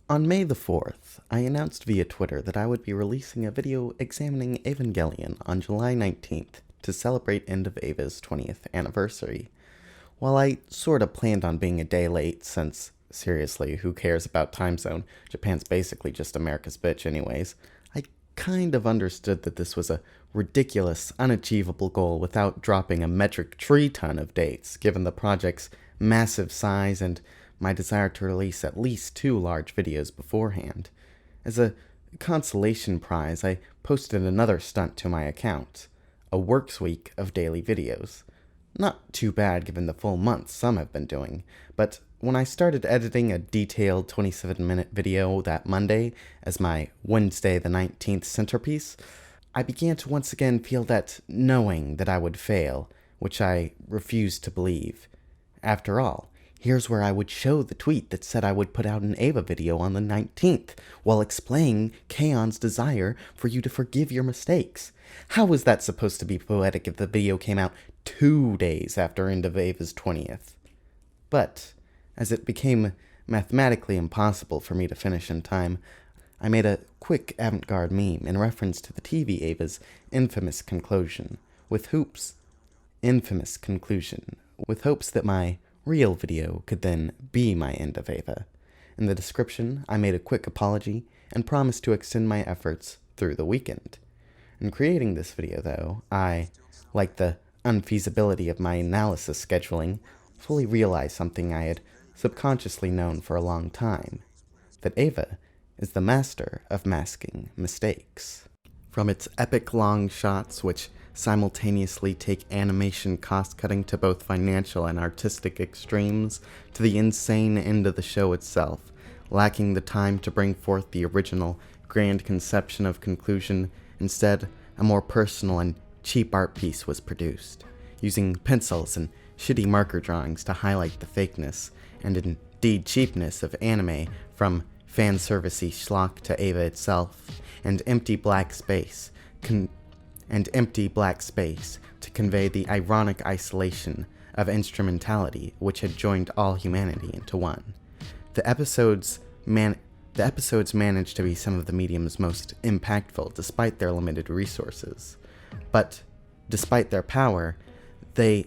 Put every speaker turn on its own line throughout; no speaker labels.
On May the 4th, I announced via Twitter that I would be releasing a video examining Evangelion on July 19th to celebrate End of Ava's 20th anniversary. While I sorta planned on being a day late, since, seriously, who cares about time zone? Japan's basically just America's bitch anyways. I kind of understood that this was a ridiculous, unachievable goal without dropping a metric tree ton of dates, given the project's massive size and my desire to release at least 2 large videos beforehand. As a consolation prize, I posted another stunt to my account, a works week of daily videos. Not too bad given the full month some have been doing, but when I started editing a detailed 27-minute video that Monday as my Wednesday the 19th centerpiece, I began to once again feel that knowing that I would fail, which I refused to believe. After all, here's where I would show the tweet that said I would put out an Ava video on the 19th, while explaining K-on's desire for you to forgive your mistakes. How was that supposed to be poetic if the video came out 2 days after End of Ava's 20th? But, as it became mathematically impossible for me to finish in time, I made a quick avant-garde meme in reference to the TV Ava's infamous conclusion, with hopes that my real video could then be my End of Ava. In the description, I made a quick apology and promised to extend my efforts through the weekend. In creating this video, though, I, like the unfeasibility of my analysis scheduling, fully realized something I had subconsciously known for a long time, that Ava is the master of masking mistakes. From its epic long shots, which simultaneously take animation cost-cutting to both financial and artistic extremes, to the insane end of the show itself, lacking the time to bring forth the original grand conception of conclusion. Instead, a more personal and cheap art piece was produced, using pencils and shitty marker drawings to highlight the fakeness, and indeed cheapness, of anime, from fan-servicey schlock to Ava itself, and empty black space to convey the ironic isolation of instrumentality which had joined all humanity into one. The episodes managed to be some of the medium's most impactful despite their limited resources. But despite the power they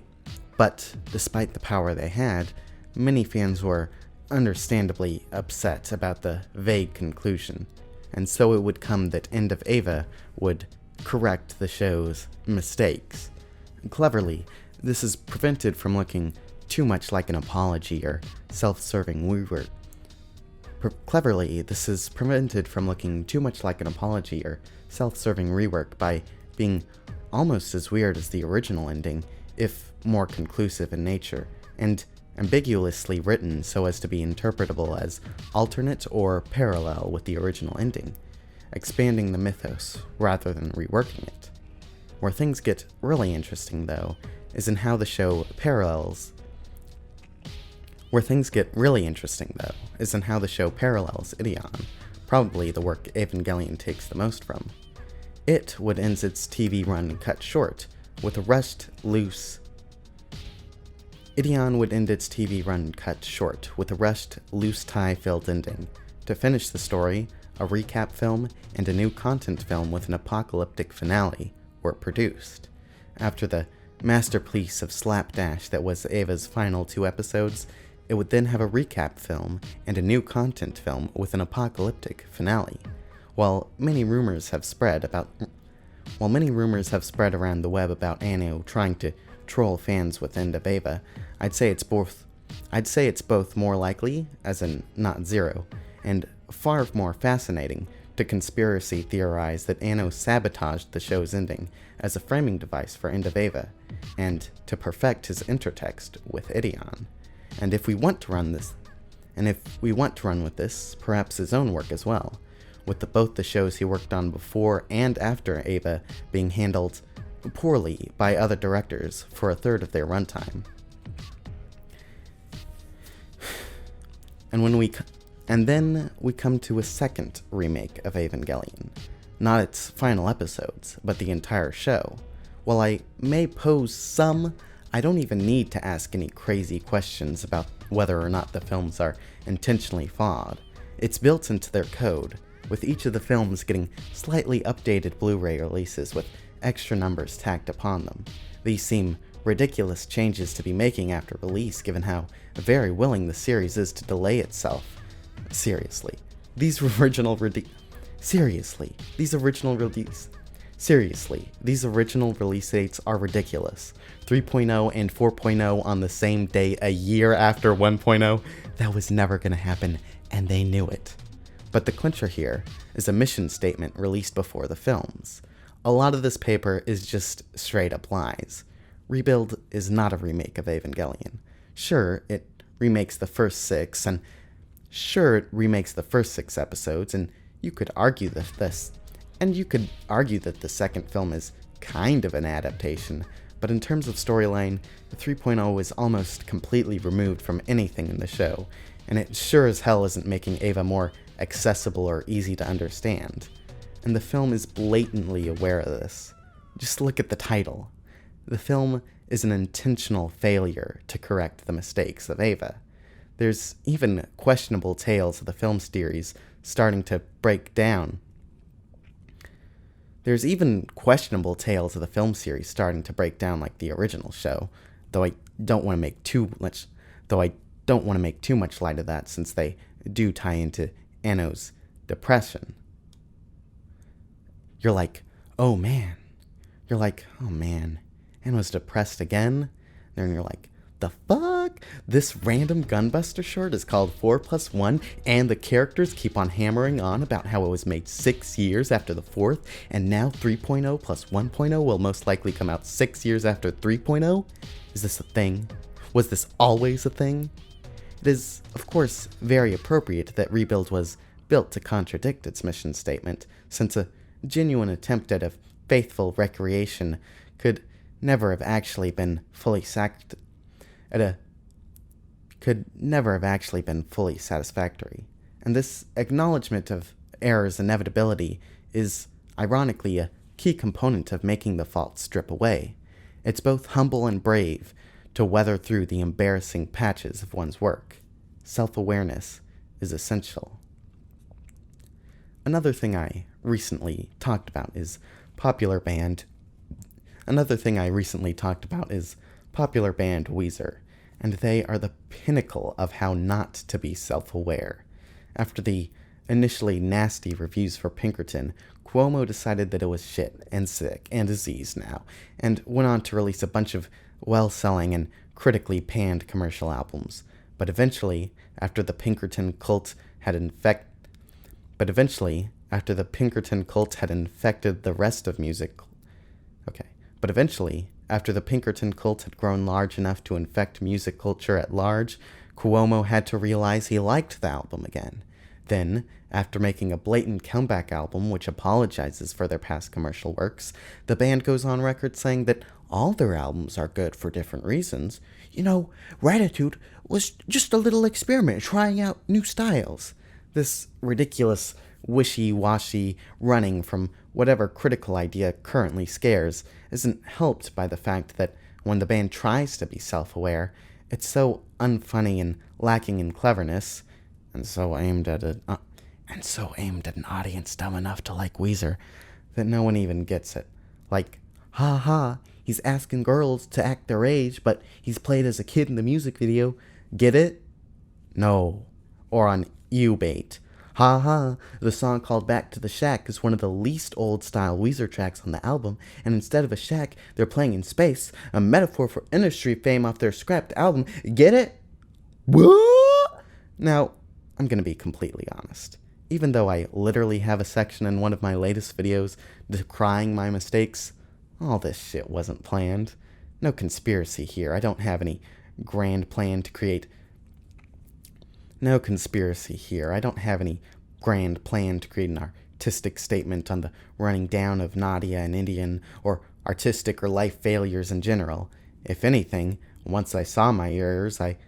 had, many fans were understandably upset about the vague conclusion, and so it would come that End of Ava would correct the show's mistakes. Cleverly, this is prevented from looking too much like an apology or self-serving rework. By being almost as weird as the original ending, if more conclusive in nature, and ambiguously written so as to be interpretable as alternate or parallel with the original ending, expanding the mythos rather than reworking it. Where things get really interesting, though, is in how the show parallels Ideon, probably the work Evangelion takes the most from. It would end its TV run cut short with a rushed, loose tie-filled ending. To finish the story, a recap film and a new content film with an apocalyptic finale were produced. After the masterpiece of slapdash that was Ava's final 2 episodes, it would then have a recap film and a new content film with an apocalyptic finale. While many rumors have spread around the web about Anno trying to troll fans with End of Ava, I'd say it's both more likely, as in not zero, and far more fascinating to conspiracy theorize that Anno sabotaged the show's ending as a framing device for End of Ava, and to perfect his intertext with Ideon. And if we want to run with this, perhaps his own work as well, with both the shows he worked on before and after Ava being handled poorly by other directors for a third of their runtime. And then we come to a second remake of Evangelion. Not its final episodes, but the entire show. While I may pose some, I don't even need to ask any crazy questions about whether or not the films are intentionally flawed. It's built into their code, with each of the films getting slightly updated Blu-ray releases with extra numbers tacked upon them. These seem ridiculous changes to be making after release, given how very willing the series is to delay itself. Seriously, these original release dates are ridiculous. 3.0 and 4.0 on the same day a year after 1.0, that was never going to happen, and they knew it. But the clincher here is a mission statement released before the films. A lot of this paper is just straight up lies. Rebuild is not a remake of Evangelion. Sure, it remakes the first 6 episodes, and you could argue that the second film is kind of an adaptation, but in terms of storyline, the 3.0 is almost completely removed from anything in the show, and it sure as hell isn't making Eva more accessible or easy to understand. And the film is blatantly aware of this. Just look at the title. The film is an intentional failure to correct the mistakes of Eva. There's even questionable tales of the film series starting to break down. like the original show, though I don't want to make too much light of that, since they do tie into Anno's depression. You're like, oh man, Anno's depressed again? Then you're like, the fuck? This random Gunbuster short is called 4+1, and the characters keep on hammering on about how it was made 6 years after the 4th, and now 3.0 plus 1.0 will most likely come out 6 years after 3.0? Is this a thing? Was this always a thing? It is, of course, very appropriate that Rebuild was built to contradict its mission statement, since a genuine attempt at a faithful recreation could never have actually been fully satisfactory. And this acknowledgement of error's inevitability is, ironically, a key component of making the faults strip away. It's both humble and brave to weather through the embarrassing patches of one's work. Self-awareness is essential. Another thing I recently talked about is popular band Weezer, and they are the pinnacle of how not to be self-aware. After the initially nasty reviews for Pinkerton, Cuomo decided that it was shit and sick and diseased now, and went on to release a bunch of well-selling and critically panned commercial albums. But eventually, after the Pinkerton cult had infected the rest of music, after the Pinkerton cult had grown large enough to infect music culture at large, Cuomo had to realize he liked the album again. Then, after making a blatant comeback album which apologizes for their past commercial works, the band goes on record saying that all their albums are good for different reasons. Ratitude was just a little experiment trying out new styles. This ridiculous, wishy-washy running from whatever critical idea currently scares isn't helped by the fact that when the band tries to be self-aware, it's so unfunny and lacking in cleverness, and so aimed at an audience dumb enough to like Weezer, that no one even gets it. Like, ha ha, he's asking girls to act their age, but he's played as a kid in the music video. Get it? No. Or on U-Bait. Ha ha, the song called Back to the Shack is one of the least old-style Weezer tracks on the album, and instead of a shack, they're playing in space, a metaphor for industry fame off their scrapped album. Get it? What? Now, I'm gonna be completely honest. Even though I literally have a section in one of my latest videos decrying my mistakes, all this shit wasn't planned. No conspiracy here. I don't have any grand plan to create an artistic statement on the running down of Nadia and Indian, or artistic or life failures in general. If anything, once I saw my errors, I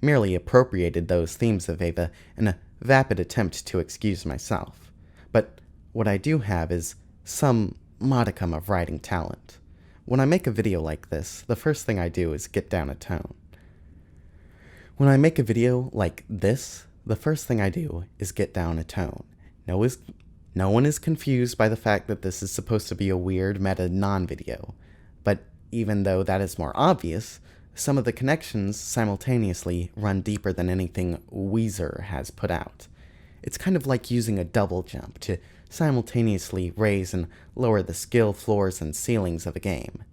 merely appropriated those themes of Eva in a vapid attempt to excuse myself. But what I do have is some modicum of writing talent. When I make a video like this, the first thing I do is get down a tone. When I make a video like this, the first thing I do is get down a tone. No one is confused by the fact that this is supposed to be a weird meta non-video, but even though that is more obvious, some of the connections simultaneously run deeper than anything Weezer has put out. It's kind of like using a double jump to simultaneously raise and lower the skill floors and ceilings of a game.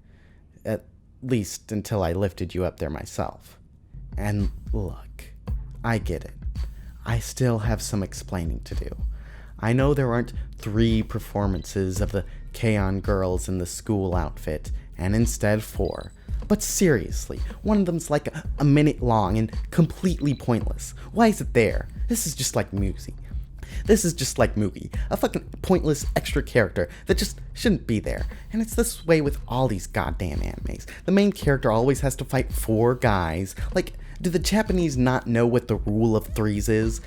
At least until I lifted you up there myself. And look, I get it. I still have some explaining to do. I know there aren't 3 performances of the K-On! Girls in the school outfit, and instead 4. But seriously, one of them's like a minute long and completely pointless. Why is it there? This is just like Mugi. A fucking pointless extra character that just shouldn't be there. And it's this way with all these goddamn animes. The main character always has to fight 4 guys. Like, do the Japanese not know what the rule of 3s is?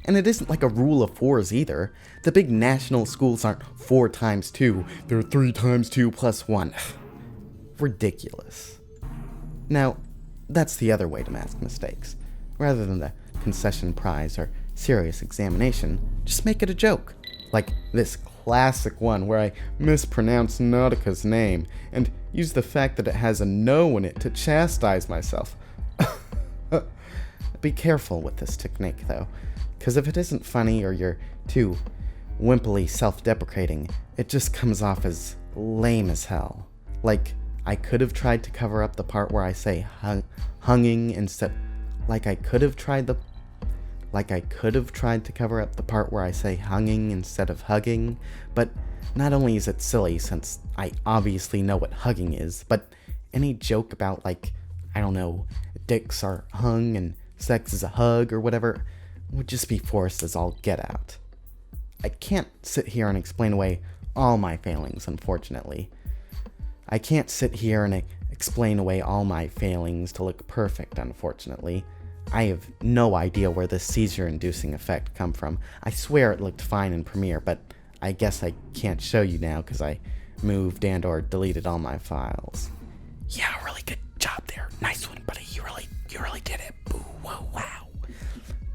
And it isn't like a rule of 4s either. The big national schools aren't 4 times 2. They're 3 times 2 plus 1. Ridiculous. Now, that's the other way to mask mistakes. Rather than the concession prize or serious examination, just make it a joke. Like this classic one where I mispronounce Nautica's name and use the fact that it has a no in it to chastise myself. Be careful with this technique though, because if it isn't funny or you're too wimpily self-deprecating, it just comes off as lame as hell. Like, I could have tried to cover up the part where I say hunging instead. Like I could have tried to cover up the part where I say hunging instead of hugging, but not only is it silly since I obviously know what hugging is, but any joke about like, I don't know, dicks are hung and sex is a hug or whatever would just be forced as all get out. I can't sit here and explain away all my failings, unfortunately. I can't sit here and explain away all my failings to look perfect, unfortunately. I have no idea where this seizure-inducing effect come from. I swear it looked fine in Premiere, but I guess I can't show you now because I moved and or deleted all my files. Yeah, really good job there. Nice one, buddy. You really did it. Boo, whoa, wow.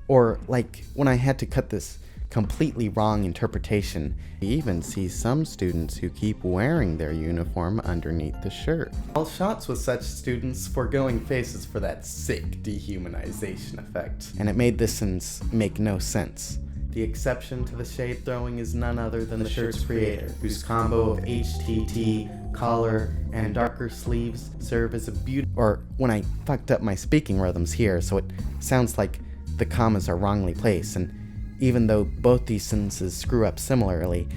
Or, like, when I had to cut this completely wrong interpretation, you even see some students who keep wearing their uniform underneath the shirt. All shots with such students foregoing faces for that sick dehumanization effect. And it made this sentence make no sense. The exception to the shade throwing is none other than the shirt's creator, whose combo of HTT, collar, and darker sleeves serve as a beauty. Or when I fucked up my speaking rhythms here, so it sounds like the commas are wrongly placed, and even though both these sentences screw up similarly,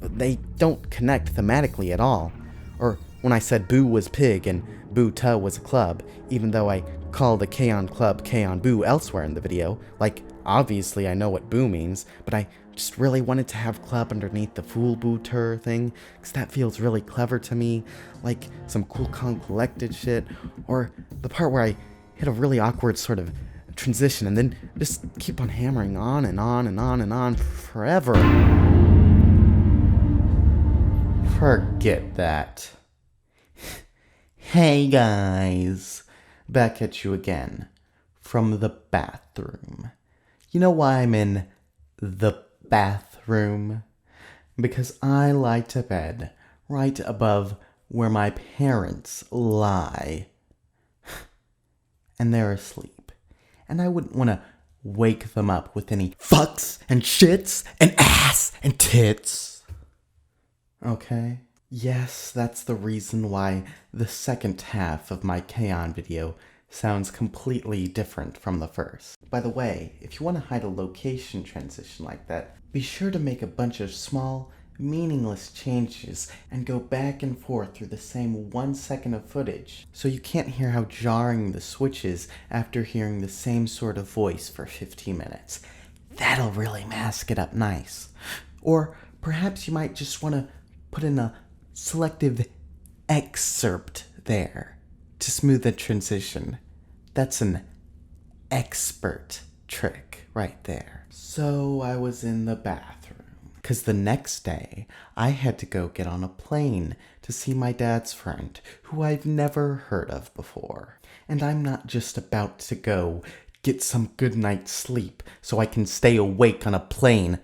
they don't connect thematically at all. Or when I said Boo was pig and Boo Ta was a club, even though I called the K-On! Club K-On! Boo elsewhere in the video, like, obviously I know what Boo means, but I just really wanted to have club underneath the fool Boo Tur thing, because that feels really clever to me, like some cool collected shit, or the part where I hit a really awkward sort of transition and then just keep on hammering on and on and on and on forever. Forget that. Hey guys, back at you again from the bathroom. You know why I'm in the bathroom? Because I lie to bed right above where my parents lie. And they're asleep. And I wouldn't want to wake them up with any fucks and shits and ass and tits. Okay? Yes, that's the reason why the second half of my K-On! Video sounds completely different from the first. By the way, if you want to hide a location transition like that, be sure to make a bunch of small, meaningless changes and go back and forth through the same 1 second of footage, so you can't hear how jarring the switch is after hearing the same sort of voice for 15 minutes. That'll really mask it up nice. Or perhaps you might just want to put in a selective excerpt there to smooth the transition. That's an expert trick right there. So I was in the bathroom, because the next day I had to go get on a plane to see my dad's friend, who I've never heard of before. And I'm not just about to go get some good night's sleep so I can stay awake on a plane.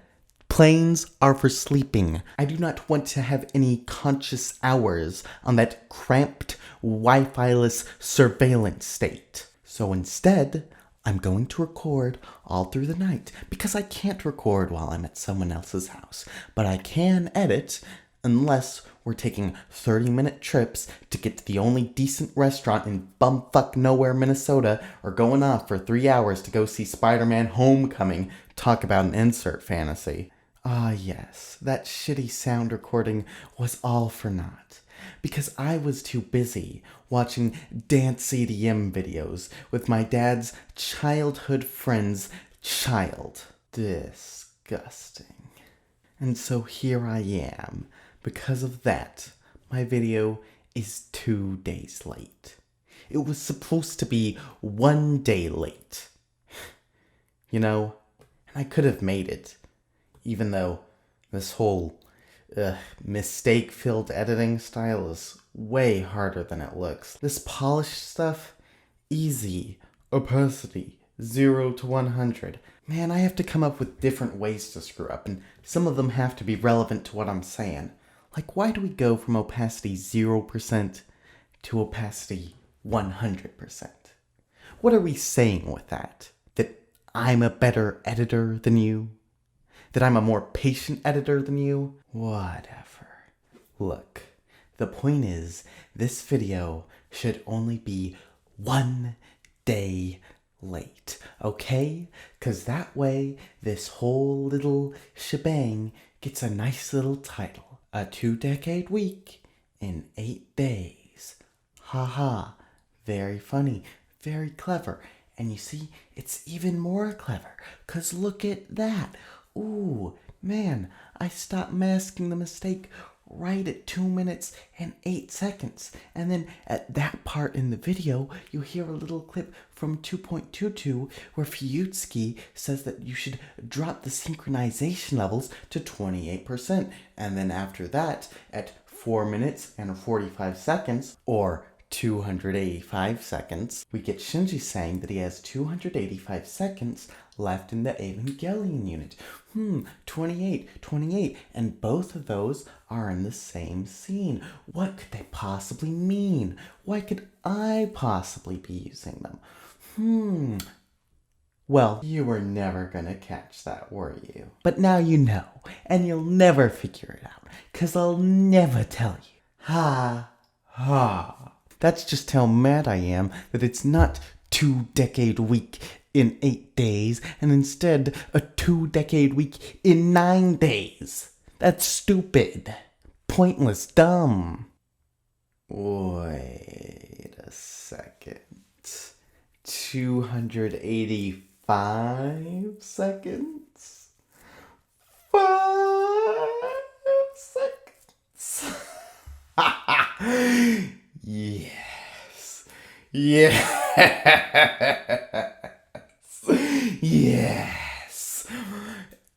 Planes are for sleeping. I do not want to have any conscious hours on that cramped, Wi-Fi-less surveillance state. So instead, I'm going to record all through the night because I can't record while I'm at someone else's house. But I can edit unless we're taking 30-minute trips to get to the only decent restaurant in bumfuck nowhere, Minnesota, or going off for 3 hours to go see Spider-Man Homecoming. Talk about an insert fantasy. Ah, yes, that shitty sound recording was all for naught, because I was too busy watching dance EDM videos with my dad's childhood friend's child. Disgusting. And so here I am. Because of that, my video is 2 days late. It was supposed to be 1 day late. You know, and I could have made it. Even though this whole mistake-filled editing style is way harder than it looks. This polished stuff, easy. Opacity, 0 to 100. Man, I have to come up with different ways to screw up, and some of them have to be relevant to what I'm saying. Like, why do we go from opacity 0% to opacity 100%? What are we saying with that? That I'm a better editor than you? That I'm a more patient editor than you? Whatever. Look, the point is, this video should only be 1 day late, okay? 'Cause that way, this whole little shebang gets a nice little title. A 2-decade week in 8 days. Haha, very funny, very clever. And you see, it's even more clever, 'cause look at that. Ooh, man, I stopped masking the mistake right at 2 minutes and 8 seconds. And then at that part in the video, you hear a little clip from 2.22 where Fiyutsuki says that you should drop the synchronization levels to 28%. And then after that, at 4 minutes and 45 seconds, or 285 seconds, we get Shinji saying that he has 285 seconds left in the Evangelion unit. 28, and both of those are in the same scene. What could they possibly mean? Why could I possibly be using them? Well, you were never gonna catch that, were you? But now you know, and you'll never figure it out, 'cause I'll never tell you. Ha, ha. That's just how mad I am that it's not 2-decade week in 8 days, and instead a 2-decade week in 9 days. That's stupid. Pointless, dumb. Wait a second. 285 seconds? 5 seconds? Yes. Yes. Yes.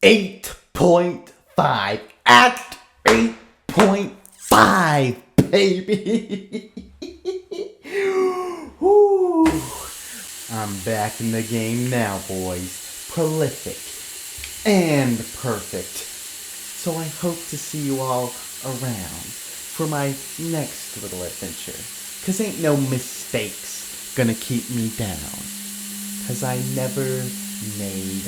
8.5. At 8.5, baby. Woo. I'm back in the game now, boys. Prolific and perfect. So I hope to see you all around for my next little adventure. 'Cause ain't no mistakes gonna keep me down. 'Cause I never made